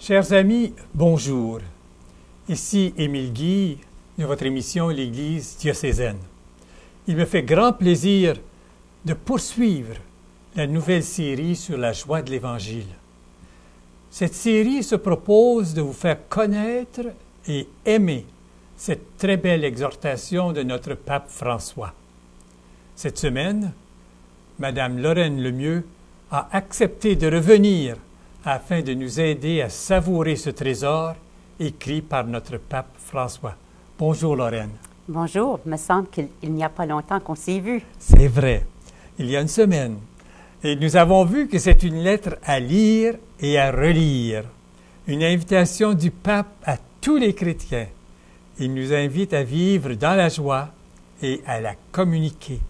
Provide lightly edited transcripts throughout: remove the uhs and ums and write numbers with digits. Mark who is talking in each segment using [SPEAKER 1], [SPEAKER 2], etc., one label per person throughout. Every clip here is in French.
[SPEAKER 1] Chers amis, bonjour. Ici Émile Guy de votre émission L'Église diocésaine. Il me fait grand plaisir de poursuivre la nouvelle série sur la joie de l'Évangile. Cette série se propose de vous faire connaître et aimer cette très belle exhortation de notre pape François. Cette semaine, Madame Lorraine Lemieux a accepté de revenir afin de nous aider à savourer ce trésor écrit par notre pape François. Bonjour Lorraine.
[SPEAKER 2] Bonjour, il me semble qu'il n'y a pas longtemps qu'on s'est vus.
[SPEAKER 1] C'est vrai, il y a une semaine. Et nous avons vu que c'est une lettre à lire et à relire. Une invitation du pape à tous les chrétiens. Il nous invite à vivre dans la joie et à la communiquer.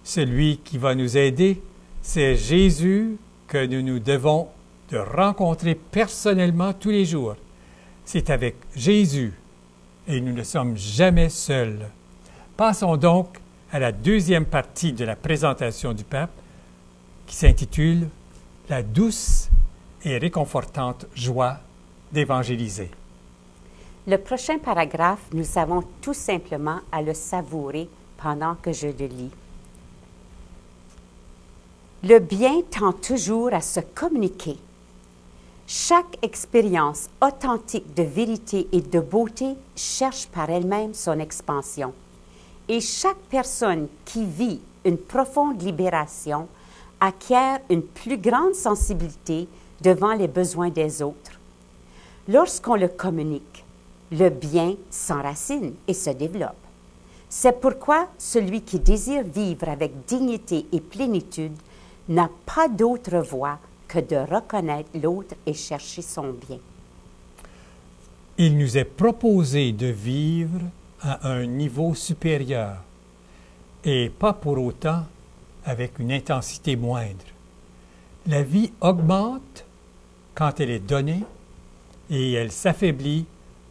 [SPEAKER 1] Celui qui va nous aider, c'est Jésus que nous devons de rencontrer personnellement tous les jours. C'est avec Jésus et nous ne sommes jamais seuls. Passons donc à la deuxième partie de la présentation du pape qui s'intitule « La douce et réconfortante joie d'évangéliser ».
[SPEAKER 2] Le prochain paragraphe, nous avons tout simplement à le savourer pendant que je le lis. Le bien tend toujours à se communiquer. Chaque expérience authentique de vérité et de beauté cherche par elle-même son expansion. Et chaque personne qui vit une profonde libération acquiert une plus grande sensibilité devant les besoins des autres. Lorsqu'on le communique, le bien s'enracine et se développe. C'est pourquoi celui qui désire vivre avec dignité et plénitude n'a pas d'autre voie que de reconnaître l'autre et chercher son bien.
[SPEAKER 1] Il nous est proposé de vivre à un niveau supérieur et pas pour autant avec une intensité moindre. La vie augmente quand elle est donnée et elle s'affaiblit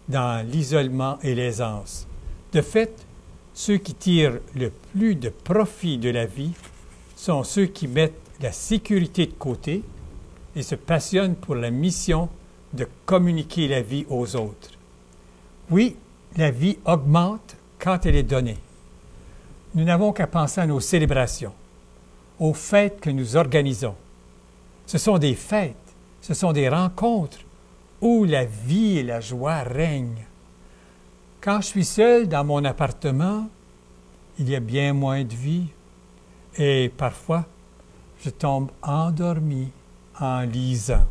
[SPEAKER 1] dans l'isolement et l'aisance. De fait, ceux qui tirent le plus de profit de la vie sont ceux qui mettent la sécurité de côté et se passionnent pour la mission de communiquer la vie aux autres. Oui, la vie augmente quand elle est donnée. Nous n'avons qu'à penser à nos célébrations, aux fêtes que nous organisons. Ce sont des fêtes, ce sont des rencontres où la vie et la joie règnent. Quand je suis seul dans mon appartement, il y a bien moins de vie et parfois, je tombe endormi en lisant.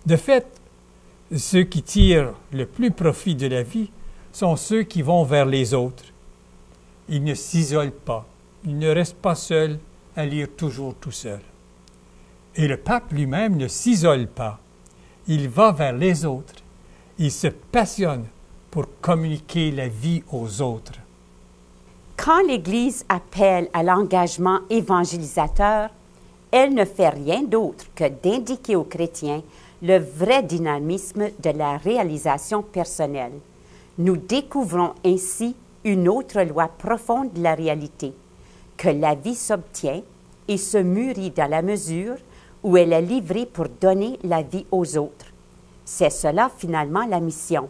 [SPEAKER 1] De fait, ceux qui tirent le plus profit de la vie sont ceux qui vont vers les autres. Ils ne s'isolent pas, ils ne restent pas seuls à lire toujours tout seul. Et le pape lui-même ne s'isole pas. Il va vers les autres. Il se passionne pour communiquer la vie aux autres.
[SPEAKER 2] Quand l'Église appelle à l'engagement évangélisateur, elle ne fait rien d'autre que d'indiquer aux chrétiens le vrai dynamisme de la réalisation personnelle. Nous découvrons ainsi une autre loi profonde de la réalité, que la vie s'obtient et se mûrit dans la mesure où elle est livrée pour donner la vie aux autres. C'est cela finalement la mission.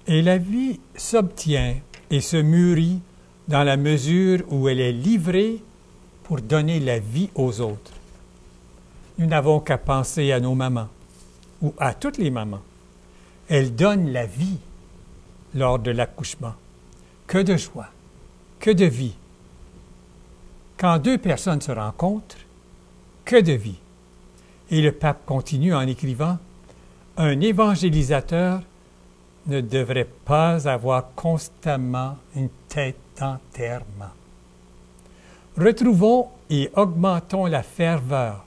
[SPEAKER 1] Et la vie s'obtient et se mûrit dans la mesure où elle est livrée pour donner la vie aux autres. Nous n'avons qu'à penser à nos mamans, ou à toutes les mamans. Elles donnent la vie lors de l'accouchement. Que de joie, que de vie. Quand deux personnes se rencontrent, que de vie. Et le pape continue en écrivant « Un évangélisateur ne devrait pas avoir constamment une tête d'enterrement. » Retrouvons et augmentons la ferveur,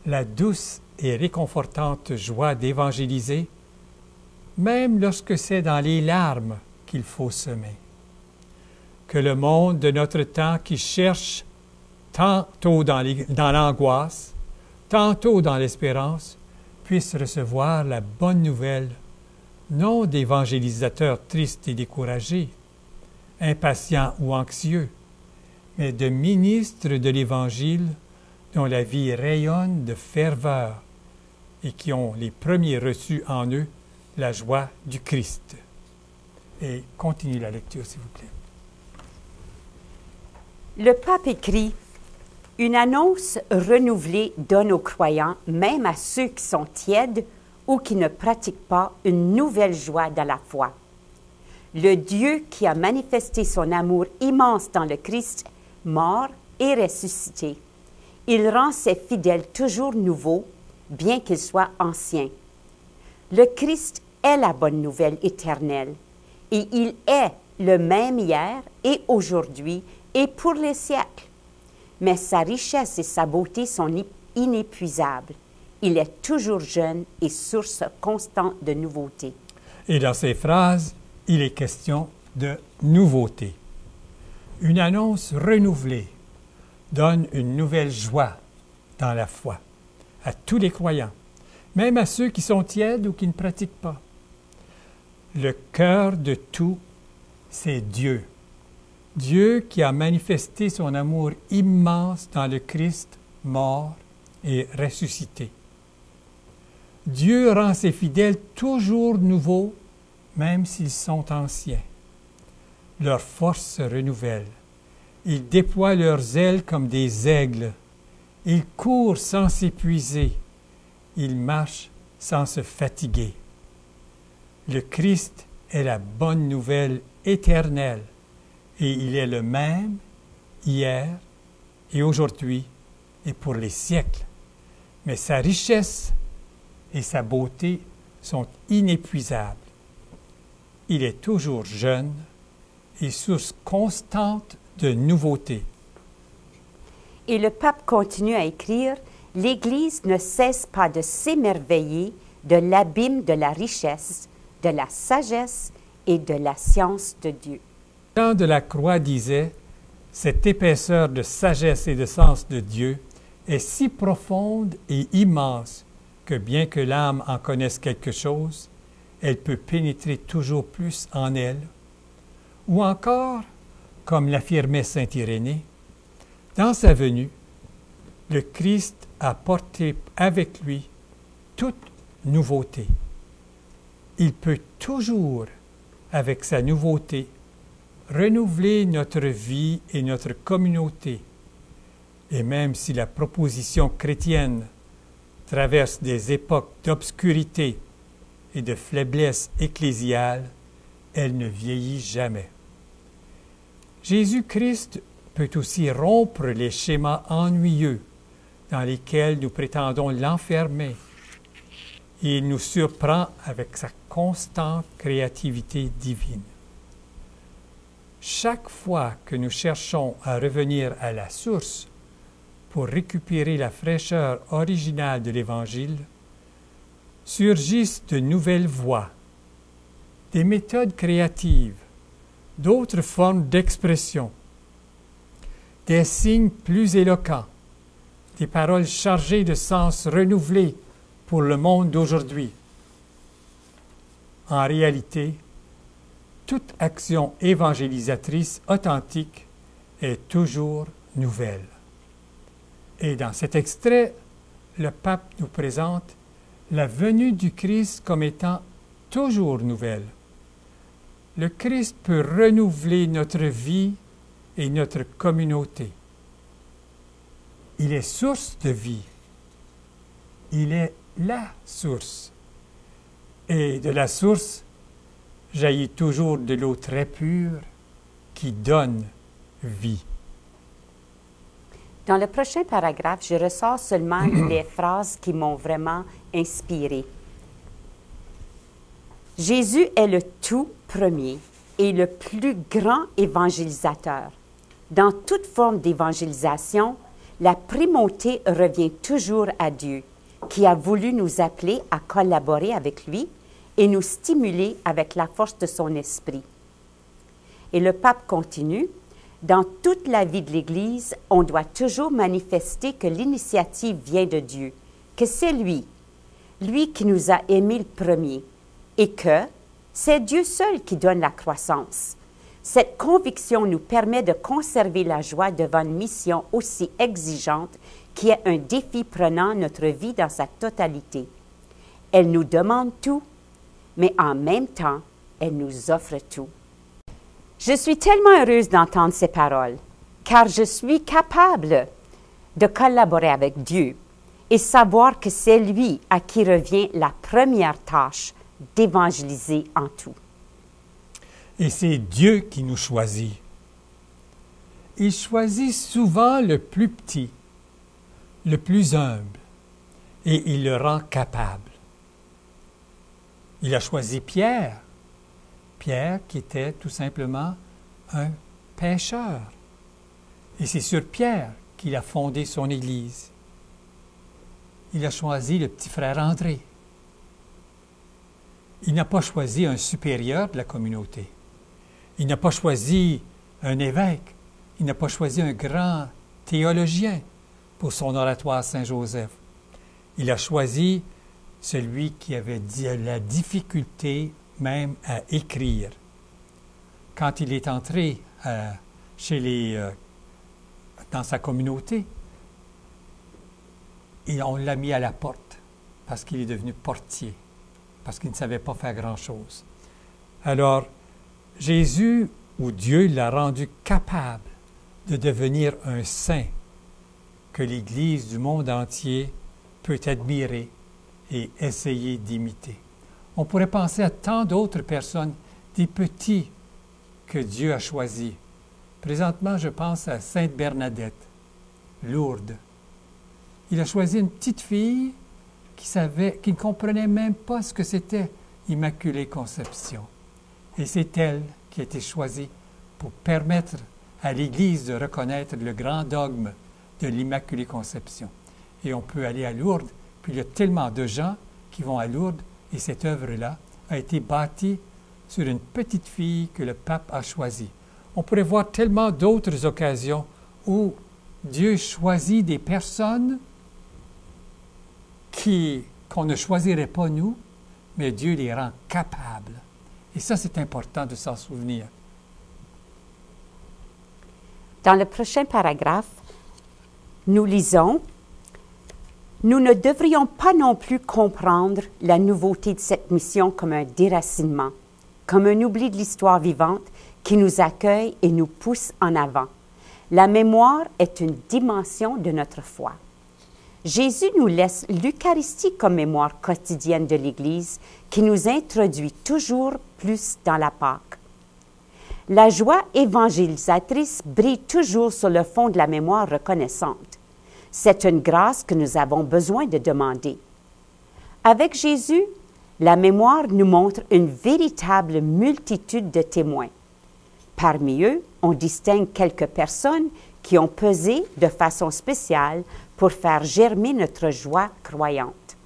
[SPEAKER 1] la douce et réconfortante joie d'évangéliser, même lorsque c'est dans les larmes qu'il faut semer. Que le monde de notre temps qui cherche tantôt dans l'angoisse, tantôt dans l'espérance, puisse recevoir la bonne nouvelle, non d'évangélisateurs tristes et découragés, impatients ou anxieux, mais de ministres de l'Évangile dont la vie rayonne de ferveur et qui ont les premiers reçu en eux la joie du Christ. Et continue la lecture, s'il vous plaît.
[SPEAKER 2] Le pape écrit: une annonce renouvelée donne aux croyants, même à ceux qui sont tièdes ou qui ne pratiquent pas, une nouvelle joie dans la foi. Le Dieu qui a manifesté son amour immense dans le Christ, mort et ressuscité, il rend ses fidèles toujours nouveaux, bien qu'ils soient anciens. Le Christ est la bonne nouvelle éternelle, et il est le même hier et aujourd'hui et pour les siècles. Mais sa richesse et sa beauté sont inépuisables. Il est toujours jeune et source constante de nouveauté.
[SPEAKER 1] Et dans ces phrases, il est question de nouveauté. Une annonce renouvelée donne une nouvelle joie dans la foi à tous les croyants, même à ceux qui sont tièdes ou qui ne pratiquent pas. Le cœur de tout, c'est Dieu. Dieu qui a manifesté son amour immense dans le Christ mort et ressuscité. Dieu rend ses fidèles toujours nouveaux, même s'ils sont anciens. Leur force se renouvelle. Ils déploient leurs ailes comme des aigles. Ils courent sans s'épuiser. Ils marchent sans se fatiguer. Le Christ est la bonne nouvelle éternelle et il est le même hier et aujourd'hui et pour les siècles. Mais sa richesse et sa beauté sont inépuisables. Il est toujours jeune et source constante de nouveautés.
[SPEAKER 2] Et le pape continue à écrire: l'Église ne cesse pas de s'émerveiller de l'abîme de la richesse, de la sagesse et de la science de Dieu.
[SPEAKER 1] Jean de la Croix disait: cette épaisseur de sagesse et de sens de Dieu est si profonde et immense que bien que l'âme en connaisse quelque chose, elle peut pénétrer toujours plus en elle. Ou encore, comme l'affirmait saint Irénée, dans sa venue, le Christ a porté avec lui toute nouveauté. Il peut toujours, avec sa nouveauté, renouveler notre vie et notre communauté. Et même si la proposition chrétienne traverse des époques d'obscurité et de faiblesse ecclésiale, elle ne vieillit jamais. Jésus-Christ peut aussi rompre les schémas ennuyeux dans lesquels nous prétendons l'enfermer. Et il nous surprend avec sa constante créativité divine. Chaque fois que nous cherchons à revenir à la source pour récupérer la fraîcheur originale de l'Évangile, surgissent de nouvelles voies, des méthodes créatives, d'autres formes d'expression, des signes plus éloquents, des paroles chargées de sens renouvelés pour le monde d'aujourd'hui. En réalité, toute action évangélisatrice authentique est toujours nouvelle. Et dans cet extrait, le pape nous présente la venue du Christ comme étant toujours nouvelle. Le Christ peut renouveler notre vie et notre communauté. Il est source de vie. Il est la source. Et de la source jaillit toujours de l'eau très pure qui donne vie.
[SPEAKER 2] Dans le prochain paragraphe, je ressors seulement les phrases qui m'ont vraiment inspirée. Jésus est le tout premier et le plus grand évangélisateur. Dans toute forme d'évangélisation, la primauté revient toujours à Dieu, qui a voulu nous appeler à collaborer avec lui et nous stimuler avec la force de son esprit. Et le pape continue: dans toute la vie de l'Église, on doit toujours manifester que l'initiative vient de Dieu, que c'est lui qui nous a aimés le premier, et que c'est Dieu seul qui donne la croissance. Cette conviction nous permet de conserver la joie devant une mission aussi exigeante qui est un défi prenant notre vie dans sa totalité. Elle nous demande tout, mais en même temps, elle nous offre tout. Je suis tellement heureuse d'entendre ces paroles, car je suis capable de collaborer avec Dieu et savoir que c'est lui à qui revient la première tâche d'évangéliser en tout.
[SPEAKER 1] Et c'est Dieu qui nous choisit. Il choisit souvent le plus petit, le plus humble, et il le rend capable. Il a choisi Pierre. Pierre qui était tout simplement un pêcheur. Et c'est sur Pierre qu'il a fondé son Église. Il a choisi le petit frère André. Il n'a pas choisi un supérieur de la communauté. Il n'a pas choisi un évêque. Il n'a pas choisi un grand théologien pour son oratoire Saint-Joseph. Il a choisi celui qui avait la difficulté même à écrire. Quand il est entré dans sa communauté, et on l'a mis à la porte parce qu'il est devenu portier, parce qu'il ne savait pas faire grand-chose. Alors, Jésus ou Dieu l'a rendu capable de devenir un saint que l'Église du monde entier peut admirer et essayer d'imiter. On pourrait penser à tant d'autres personnes, des petits que Dieu a choisis. Présentement, je pense à Sainte Bernadette, Lourdes. Il a choisi une petite fille qui ne comprenait même pas ce que c'était Immaculée Conception. Et c'est elle qui a été choisie pour permettre à l'Église de reconnaître le grand dogme de l'Immaculée Conception. Et on peut aller à Lourdes, puis il y a tellement de gens qui vont à Lourdes, et cette œuvre-là a été bâtie sur une petite fille que le pape a choisie. On pourrait voir tellement d'autres occasions où Dieu choisit des personnes qu'on ne choisirait pas nous, mais Dieu les rend capables. Et ça, c'est important de s'en souvenir.
[SPEAKER 2] Dans le prochain paragraphe, nous lisons « Nous ne devrions pas non plus comprendre la nouveauté de cette mission comme un déracinement, comme un oubli de l'histoire vivante qui nous accueille et nous pousse en avant. La mémoire est une dimension de notre foi. Jésus nous laisse l'Eucharistie comme mémoire quotidienne de l'Église qui nous introduit toujours plus dans la Pâque. La joie évangélisatrice brille toujours sur le fond de la mémoire reconnaissante. C'est une grâce que nous avons besoin de demander. Avec Jésus, la mémoire nous montre une véritable multitude de témoins. Parmi eux, on distingue quelques personnes qui ont pesé de façon spéciale pour faire germer notre joie croyante.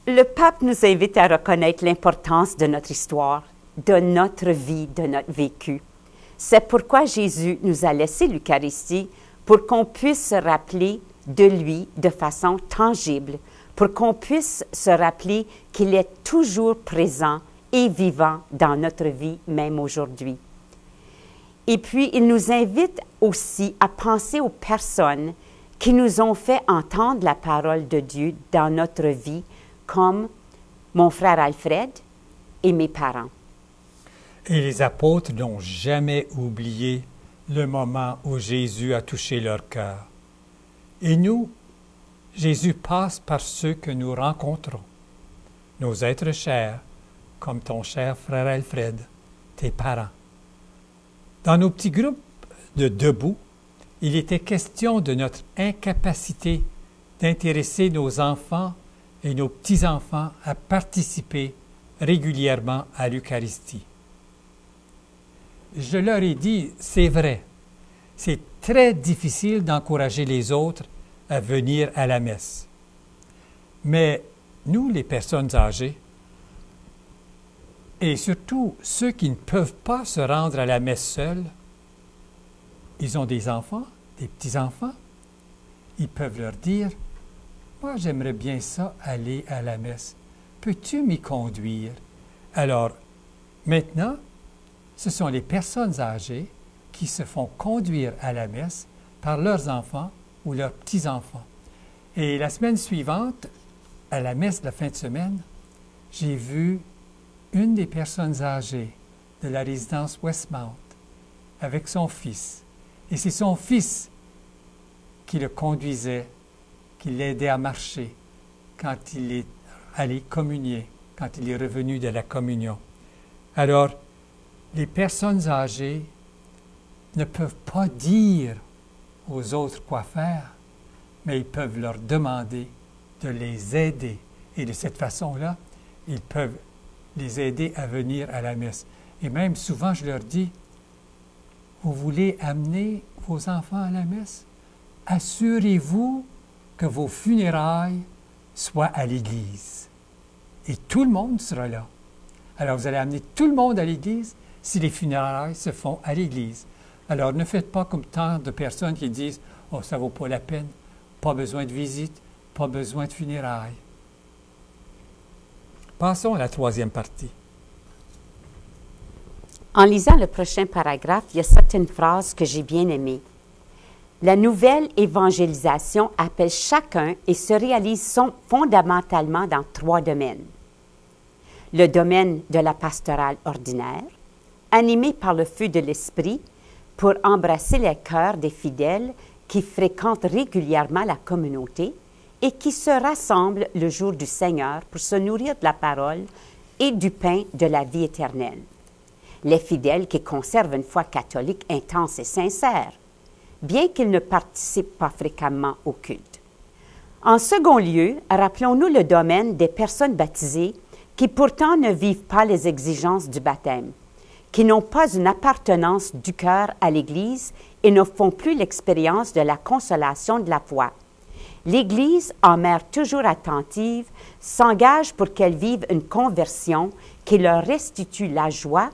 [SPEAKER 2] Le pape nous invite à reconnaître l'importance de notre histoire, de notre vie, de notre vécu. C'est pourquoi Jésus nous a laissé l'Eucharistie pour qu'on puisse se rappeler de lui de façon tangible, pour qu'on puisse se rappeler qu'il est toujours présent et vivant dans notre vie, même aujourd'hui. Et puis, il nous invite aussi à penser aux personnes qui nous ont fait entendre la parole de Dieu dans notre vie, comme mon frère Alfred et mes parents.
[SPEAKER 1] Et les apôtres n'ont jamais oublié le moment où Jésus a touché leur cœur. Et nous, Jésus passe par ceux que nous rencontrons, nos êtres chers, comme ton cher frère Alfred, tes parents. Dans nos petits groupes de debout, il était question de notre incapacité d'intéresser nos enfants et nos petits-enfants à participer régulièrement à l'Eucharistie. Je leur ai dit, c'est vrai, c'est très difficile d'encourager les autres à venir à la messe. Mais nous, les personnes âgées, et surtout ceux qui ne peuvent pas se rendre à la messe seuls, ils ont des enfants, des petits-enfants, ils peuvent leur dire, « Moi, j'aimerais bien ça, aller à la messe. Peux-tu m'y conduire? » Alors, maintenant, ce sont les personnes âgées qui se font conduire à la messe par leurs enfants ou leurs petits-enfants. Et la semaine suivante, à la messe de la fin de semaine, j'ai vu une des personnes âgées de la résidence Westmount avec son fils. Et c'est son fils qui le conduisait, qui l'aidait à marcher quand il est allé communier, quand il est revenu de la communion. Alors, les personnes âgées ne peuvent pas dire aux autres quoi faire, mais ils peuvent leur demander de les aider. Et de cette façon-là, ils peuvent les aider à venir à la messe. Et même souvent, je leur dis, vous voulez amener vos enfants à la messe? Assurez-vous que vos funérailles soient à l'église. Et tout le monde sera là. Alors, vous allez amener tout le monde à l'église si les funérailles se font à l'église. Alors, ne faites pas comme tant de personnes qui disent « Oh, ça ne vaut pas la peine, pas besoin de visite, pas besoin de funérailles. » Passons à la troisième partie.
[SPEAKER 2] En lisant le prochain paragraphe, il y a certaines phrases que j'ai bien aimées. La nouvelle évangélisation appelle chacun et se réalise fondamentalement dans 3 domaines. Le domaine de la pastorale ordinaire, animé par le feu de l'Esprit pour embrasser les cœurs des fidèles qui fréquentent régulièrement la communauté et qui se rassemblent le jour du Seigneur pour se nourrir de la parole et du pain de la vie éternelle. Les fidèles qui conservent une foi catholique intense et sincère, bien qu'ils ne participent pas fréquemment au culte. En second lieu, rappelons-nous le domaine des personnes baptisées qui pourtant ne vivent pas les exigences du baptême, qui n'ont pas une appartenance du cœur à l'Église et ne font plus l'expérience de la consolation de la foi. L'Église, en mère toujours attentive, s'engage pour qu'elles vivent une conversion qui leur restitue la joie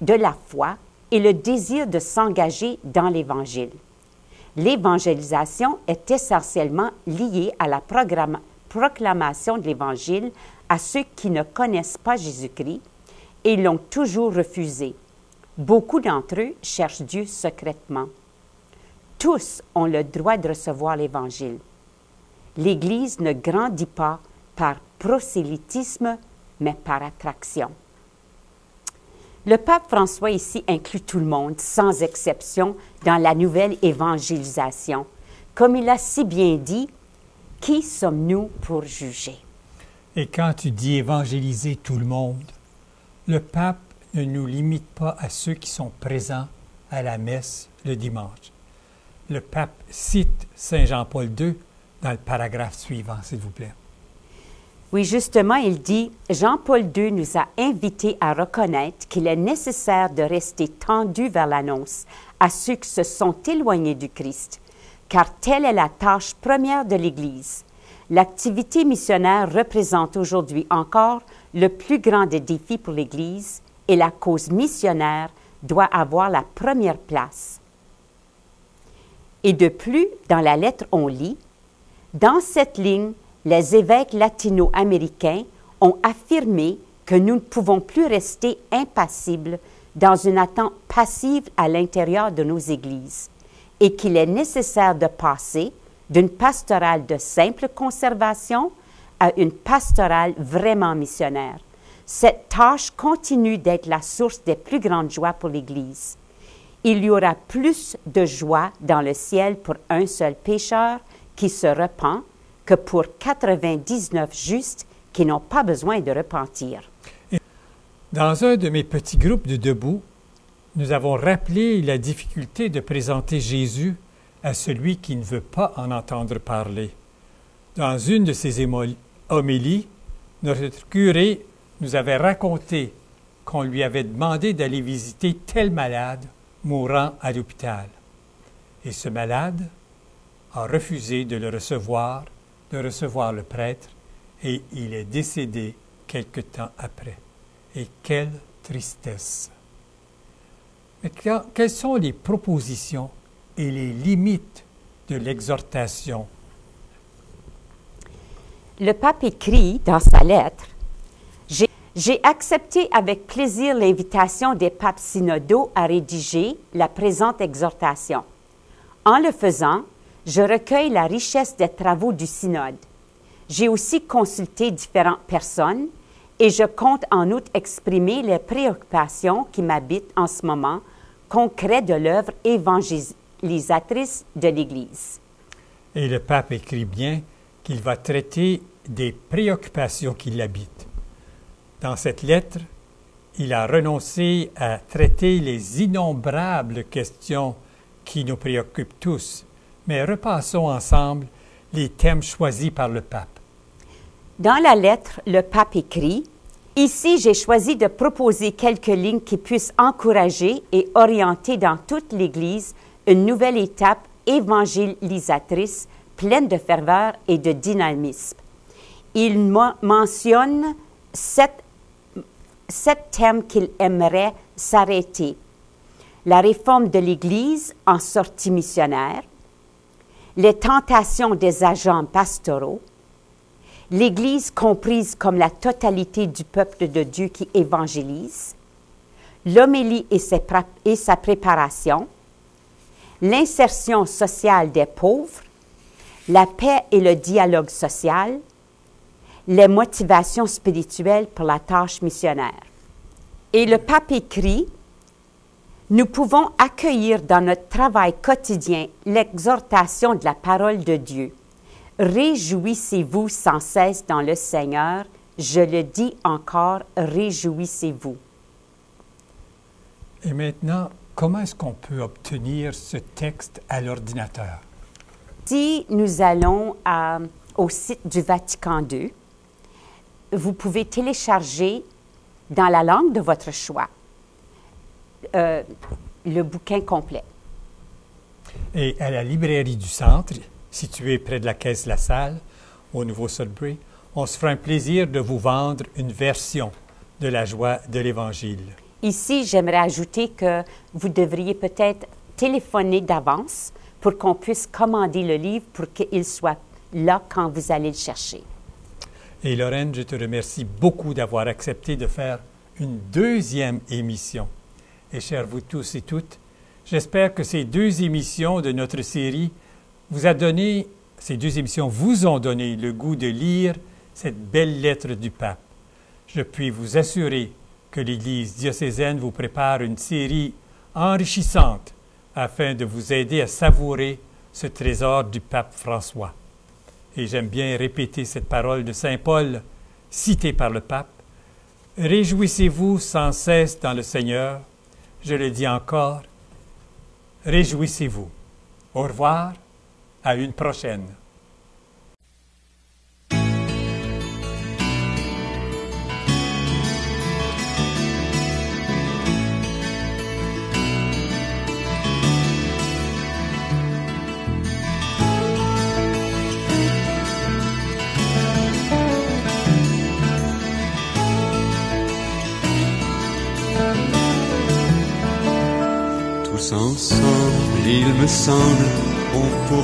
[SPEAKER 2] de la foi et le désir de s'engager dans l'Évangile. L'évangélisation est essentiellement liée à la proclamation de l'Évangile à ceux qui ne connaissent pas Jésus-Christ et l'ont toujours refusé. Beaucoup d'entre eux cherchent Dieu secrètement. Tous ont le droit de recevoir l'Évangile. L'Église ne grandit pas par prosélytisme, mais par attraction. Le pape François ici inclut tout le monde, sans exception, dans la nouvelle évangélisation. Comme il a si bien dit, « Qui sommes-nous pour juger? »
[SPEAKER 1] Et quand tu dis évangéliser tout le monde, le pape ne nous limite pas à ceux qui sont présents à la messe le dimanche. Le pape cite Saint Jean-Paul II dans le paragraphe suivant, s'il vous plaît.
[SPEAKER 2] Oui, justement, il dit, Jean-Paul II nous a invités à reconnaître qu'il est nécessaire de rester tendu vers l'annonce à ceux qui se sont éloignés du Christ, car telle est la tâche première de l'Église. L'activité missionnaire représente aujourd'hui encore le plus grand des défis pour l'Église et la cause missionnaire doit avoir la première place. Et de plus, dans la lettre, on lit, « Dans cette ligne, les évêques latino-américains ont affirmé que nous ne pouvons plus rester impassibles dans une attente passive à l'intérieur de nos églises et qu'il est nécessaire de passer d'une pastorale de simple conservation à une pastorale vraiment missionnaire. Cette tâche continue d'être la source des plus grandes joies pour l'Église. Il y aura plus de joie dans le ciel pour un seul pécheur qui se repent que pour 99 justes qui n'ont pas besoin de repentir. »
[SPEAKER 1] Dans un de mes petits groupes de debout, nous avons rappelé la difficulté de présenter Jésus à celui qui ne veut pas en entendre parler. Dans une de ses homélies, notre curé nous avait raconté qu'on lui avait demandé d'aller visiter tel malade mourant à l'hôpital. Et ce malade a refusé de le recevoir, de recevoir le prêtre, et il est décédé quelque temps après. Et quelle tristesse! Mais quelles sont les propositions et les limites de l'exhortation?
[SPEAKER 2] Le pape écrit dans sa lettre, « J'ai accepté avec plaisir l'invitation des papes synodaux à rédiger la présente exhortation. En le faisant, je recueille la richesse des travaux du synode. J'ai aussi consulté différentes personnes et je compte en outre exprimer les préoccupations qui m'habitent en ce moment, concrets de l'œuvre évangélisatrice de l'Église.
[SPEAKER 1] Et le pape écrit bien qu'il va traiter des préoccupations qui l'habitent. Dans cette lettre, il a renoncé à traiter les innombrables questions qui nous préoccupent tous, mais repassons ensemble les thèmes choisis par le pape.
[SPEAKER 2] Dans la lettre, le pape écrit « Ici, j'ai choisi de proposer quelques lignes qui puissent encourager et orienter dans toute l'Église une nouvelle étape évangélisatrice pleine de ferveur et de dynamisme. » Il mentionne sept thèmes qu'il aimerait s'arrêter. La réforme de l'Église en sortie missionnaire, les tentations des agents pastoraux, l'Église comprise comme la totalité du peuple de Dieu qui évangélise, l'homélie et sa préparation, l'insertion sociale des pauvres, la paix et le dialogue social, les motivations spirituelles pour la tâche missionnaire. Et le pape écrit « Nous pouvons accueillir dans notre travail quotidien l'exhortation de la parole de Dieu. Réjouissez-vous sans cesse dans le Seigneur. Je le dis encore, réjouissez-vous. »
[SPEAKER 1] Et maintenant, comment est-ce qu'on peut obtenir ce texte à l'ordinateur?
[SPEAKER 2] Si nous allons au site du Vatican II, vous pouvez télécharger dans la langue de votre choix le bouquin complet.
[SPEAKER 1] Et à la librairie du centre, située près de la caisse La Salle, au Nouveau Sudbury, on se fera un plaisir de vous vendre une version de la joie de l'Évangile.
[SPEAKER 2] Ici, j'aimerais ajouter que vous devriez peut-être téléphoner d'avance pour qu'on puisse commander le livre pour qu'il soit là quand vous allez le chercher.
[SPEAKER 1] Et Lorraine, je te remercie beaucoup d'avoir accepté de faire une deuxième émission. Et chers vous tous et toutes, j'espère que ces deux émissions de notre série vous ont donné le goût de lire cette belle lettre du pape. Je puis vous assurer que l'Église diocésaine vous prépare une série enrichissante afin de vous aider à savourer ce trésor du pape François. Et j'aime bien répéter cette parole de Saint Paul, citée par le pape. « Réjouissez-vous sans cesse dans le Seigneur. » Je le dis encore, réjouissez-vous. Au revoir, à une prochaine.
[SPEAKER 3] Ensemble, il me semble, on pourrait